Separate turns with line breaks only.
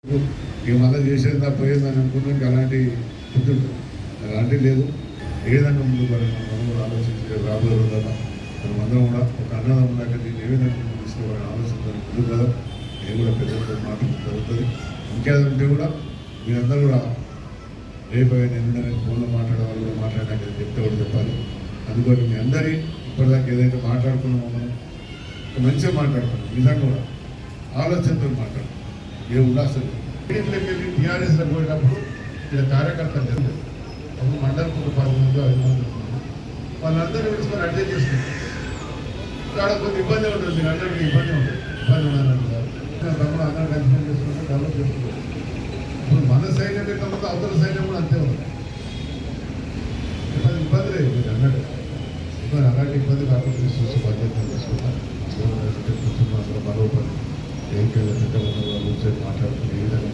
ఇక మళ్ళీ చేసేది తప్ప పోయేదని అనుకున్నానికి అలాంటి బుద్ధి అలాంటి లేదు. ఏ విధంగా ముందు మనం కూడా ఆలోచించి రాబోయే రోజుల్లో మనమందరం కూడా ఒక అన్నదమ్ములాగా దీన్ని ఏ విధంగా ముందు తీసుకోవాలని ఆలోచించాలి. ముందు కదా నేను కూడా పెద్దలతో మాట్లాడడం జరుగుతుంది. ఇంకేదంటే కూడా మీరందరూ కూడా రేపు నేను ఫోన్లో మాట్లాడే వాళ్ళు కూడా మాట్లాడడానికి చెప్తే కూడా చెప్పాలి. అందుకని మీ అందరి ఇప్పటిదాకా ఏదైతే మాట్లాడుకున్నామో మనం మంచిగా మాట్లాడుకున్నాం, నిజంగా కూడా ఆలోచనతో మాట్లాడుతున్నాం. ఏ ఉల్లాసం వెళ్ళి టీఆర్ఎస్లో పోయినప్పుడు ఇలా కార్యకర్తలు జరిగింది. అప్పుడు మండలికి ఒక 10 మంది 5 మంది వాళ్ళందరూ పిలుచుకొని అడ్జస్ట్ చేసుకుంటారు. ఇక్కడ కొంచెం ఇబ్బంది ఉంటుంది, మీరు అందరికీ ఇబ్బంది ఉంటుంది. ఇబ్బంది ఉండాలంటారు తమ్ముడు అందరూ కన్సిడర్ చేసుకుంటే డెవలప్ చేసుకుంటారు. ఇప్పుడు మన సైన్యం ఎట్లా అవతల సైన్యం కూడా అంతే ఉంది. ఇబ్బంది లేదు మీరు అన్నట్టు. ఇబ్బంది అలాంటి ఇబ్బంది కాకుండా చూసి బాధ్యత తీసుకుంటారు. కూర్చున్న అందరూ మరో పని ఏం చేయాలి మాట్లాడుకుని ఏ విధంగా